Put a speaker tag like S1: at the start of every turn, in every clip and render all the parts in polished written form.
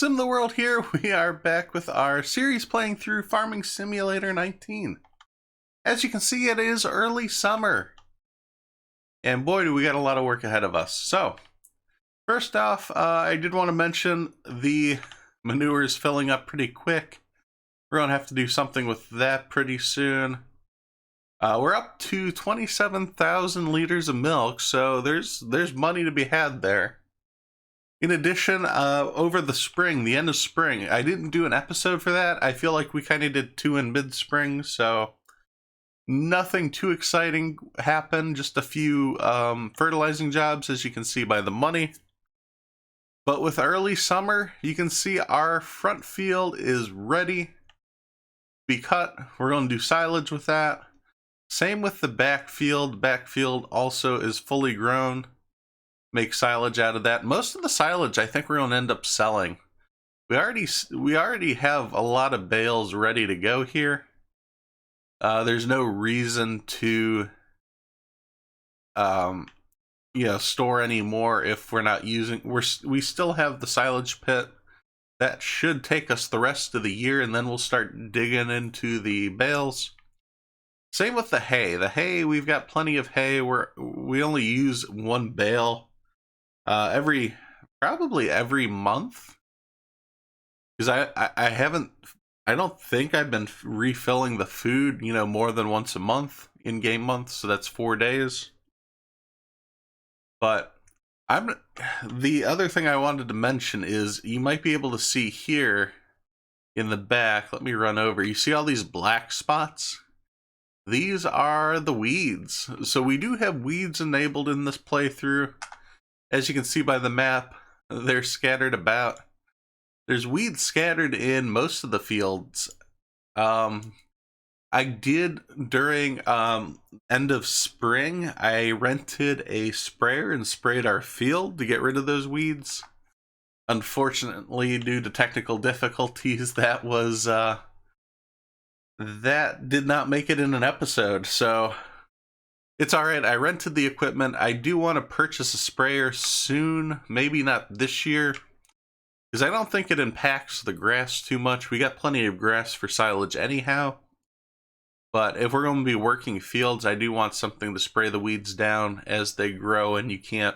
S1: SimTheWorld here. We are back with our series playing through Farming Simulator 19. As you can see, it is early summer. And boy, do we got a lot of work ahead of us. So, first off, I did want to mention the manure is filling up pretty quick. We're going to have to do something with that pretty soon. We're up to 27,000 liters of milk, so there's money to be had there. In addition, over the spring, the end of spring, I didn't do an episode for that. I feel like we kind of did two in mid-spring, so nothing too exciting happened. Just a few fertilizing jobs, as you can see by the money. But with early summer, you can see our front field is ready to be cut. We're going to do silage with that. Same with the back field. Back field also is fully grown. Make silage out of that. Most of the silage I think we're going to end up selling. We already have a lot of bales ready to go here. There's no reason to store any more if we're not using. We still have the silage pit. That should take us the rest of the year, and then we'll start digging into the bales. Same with the hay. The hay, we've got plenty of hay. We only use one bale probably every month, because I don't think I've been refilling the food more than once a month in game months, so that's 4 days. But the other thing I wanted to mention is you might be able to see here in the back, let me run over, you see all these black spots? These are the weeds. So we do have weeds enabled in this playthrough. As you can see by the map, they're scattered about. There's weeds scattered in most of the fields. I did, during end of spring, I rented a sprayer and sprayed our field to get rid of those weeds. Unfortunately, due to technical difficulties, that did not make it in an episode, so it's alright. I rented the equipment. I do want to purchase a sprayer soon. Maybe not this year, because I don't think it impacts the grass too much. We got plenty of grass for silage anyhow. But if we're going to be working fields, I do want something to spray the weeds down as they grow, and you can't.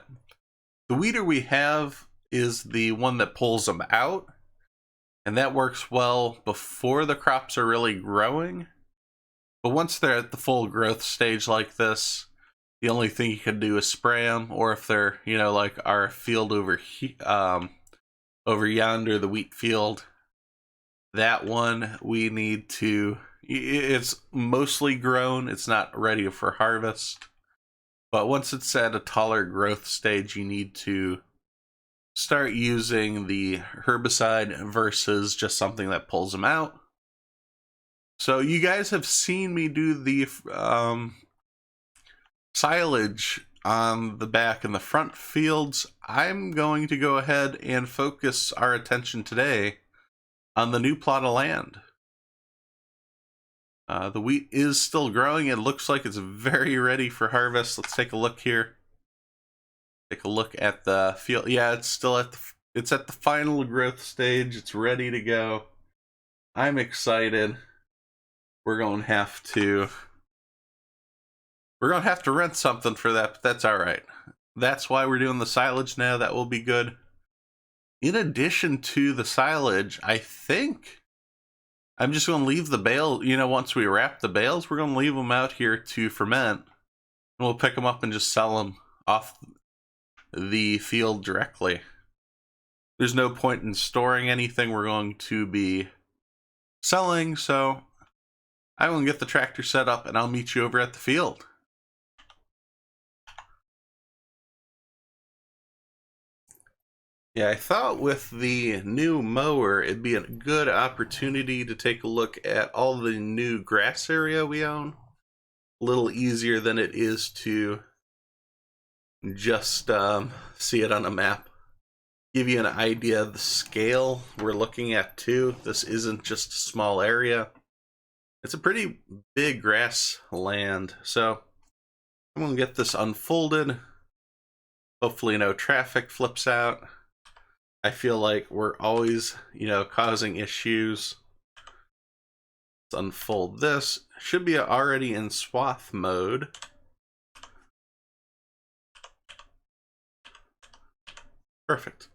S1: The weeder we have is the one that pulls them out, and that works well before the crops are really growing. But once they're at the full growth stage like this, the only thing you can do is spray them, or if they're, like our field over yonder, the wheat field, that one we need to, it's mostly grown, it's not ready for harvest. But once it's at a taller growth stage, you need to start using the herbicide versus just something that pulls them out. So you guys have seen me do the silage on the back and the front fields. I'm going to go ahead and focus our attention today on the new plot of land. The wheat is still growing. It looks like it's very ready for harvest. Let's take a look here. Take a look at the field. Yeah, it's still at the final growth stage. It's ready to go. I'm excited. We're going to have to rent something for that, but that's all right. That's why we're doing the silage now. That will be good. In addition to the silage, I think I'm just going to leave the bale, once we wrap the bales, we're going to leave them out here to ferment. And we'll pick them up and just sell them off the field directly. There's no point in storing anything we're going to be selling, so I'm going to get the tractor set up and I'll meet you over at the field. Yeah, I thought with the new mower, it'd be a good opportunity to take a look at all the new grass area we own. A little easier than it is to just see it on a map. Give you an idea of the scale we're looking at too. This isn't just a small area. It's a pretty big grass land. So I'm going to get this unfolded. Hopefully no traffic flips out. I feel like we're always, causing issues. Let's unfold this. Should be already in swath mode. Perfect.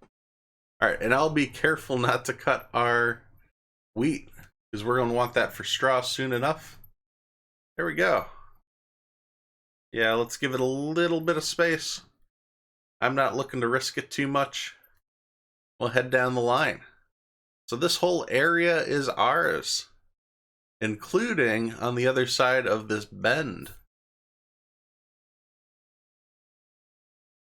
S1: All right, and I'll be careful not to cut our wheat because we're going to want that for straw soon enough. There we go. Yeah, let's give it a little bit of space. I'm not looking to risk it too much. We'll head down the line. So this whole area is ours, including on the other side of this bend.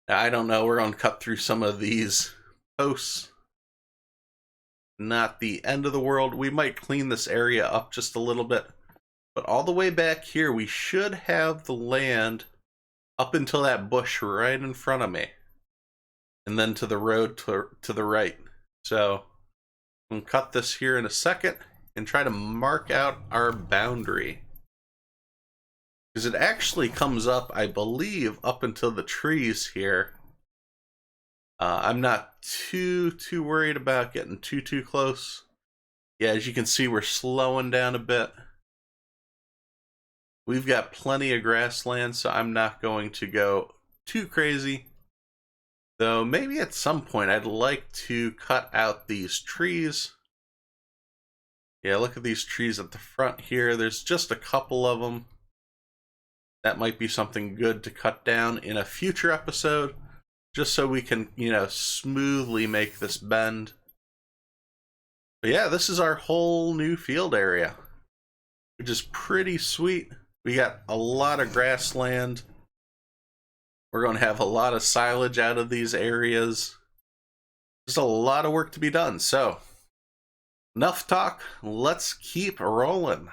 S1: Now, I don't know, we're going to cut through some of these posts. Not the end of the world. We might clean this area up just a little bit. But all the way back here, we should have the land up until that bush right in front of me. And then to the road to the right. So I'm going to cut this here in a second and try to mark out our boundary. Because it actually comes up, I believe, up until the trees here. I'm not too worried about getting too close. Yeah, as you can see, we're slowing down a bit. We've got plenty of grassland, so I'm not going to go too crazy. Though maybe at some point I'd like to cut out these trees. Yeah, look at these trees at the front here. There's just a couple of them. That might be something good to cut down in a future episode, just so we can, smoothly make this bend. But yeah, this is our whole new field area, which is pretty sweet. We got a lot of grassland. We're going to have a lot of silage out of these areas. There's a lot of work to be done. So, enough talk. Let's keep rolling.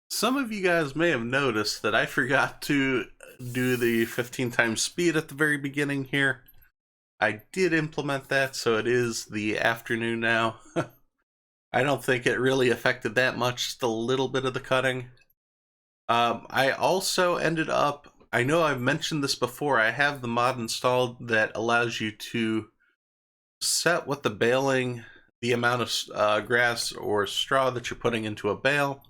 S1: Some of you guys may have noticed that I forgot to do the 15 times speed at the very beginning here. I did implement that, so it is the afternoon now. I don't think it really affected that much, just a little bit of the cutting. I also ended up, I know I've mentioned this before, I have the mod installed that allows you to set what the baling, the amount of grass or straw that you're putting into a bale.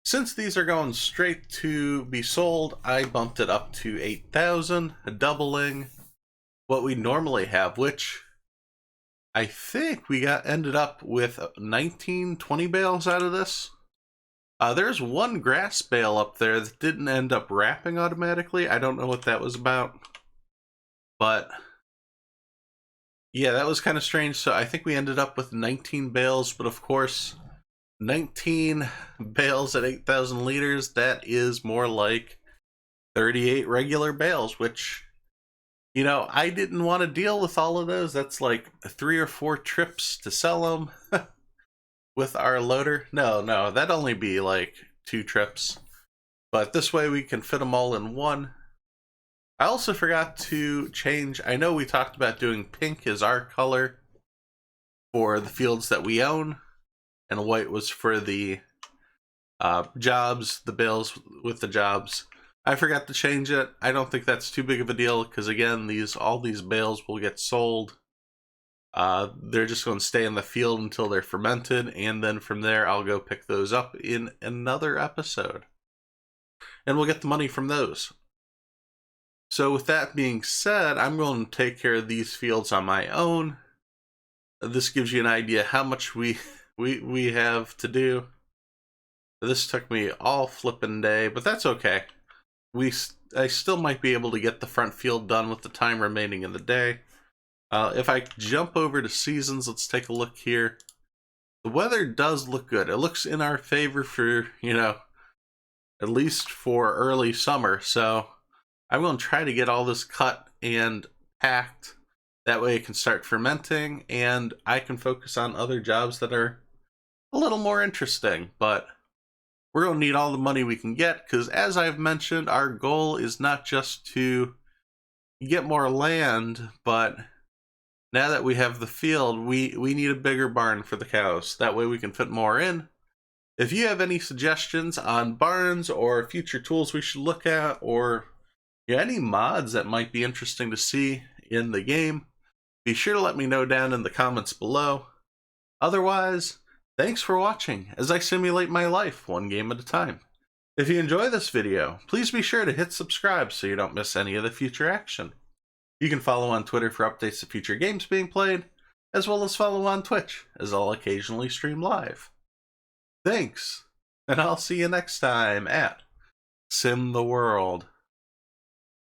S1: Since these are going straight to be sold, I bumped it up to 8,000, doubling what we normally have, which I think we ended up with 19, 20 bales out of this. There's one grass bale up there that didn't end up wrapping automatically. I don't know what that was about. But Yeah, that was kind of strange. So I think we ended up with 19 bales, but of course, 19 bales at 8,000 liters, that is more like 38 regular bales, which, you know, I didn't want to deal with all of those. That's like 3 or 4 trips to sell them with our loader. No, that'd only be like 2 trips. But this way we can fit them all in one. I also forgot to change. I know we talked about doing pink as our color for the fields that we own, and white was for the jobs, the bales with the jobs. I forgot to change it. I don't think that's too big of a deal because again, all these bales will get sold. They're just going to stay in the field until they're fermented, and then from there I'll go pick those up in another episode, and we'll get the money from those. So with that being said, I'm going to take care of these fields on my own. This gives you an idea how much we have to do. This took me all flippin' day, but that's okay. I still might be able to get the front field done with the time remaining in the day. If I jump over to seasons, let's take a look here. The weather does look good. It looks in our favor for, you know, at least for early summer. So I'm going to try to get all this cut and packed. That way it can start fermenting and I can focus on other jobs that are a little more interesting. But we're going to need all the money we can get because, as I've mentioned, our goal is not just to get more land, but now that we have the field, we need a bigger barn for the cows. That way we can fit more in. If you have any suggestions on barns or future tools we should look at, or any mods that might be interesting to see in the game, be sure to let me know down in the comments below. Otherwise, thanks for watching as I simulate my life one game at a time. If you enjoy this video, please be sure to hit subscribe so you don't miss any of the future action. You can follow on Twitter for updates to future games being played, as well as follow on Twitch, as I'll occasionally stream live. Thanks, and I'll see you next time at SimTheWorld.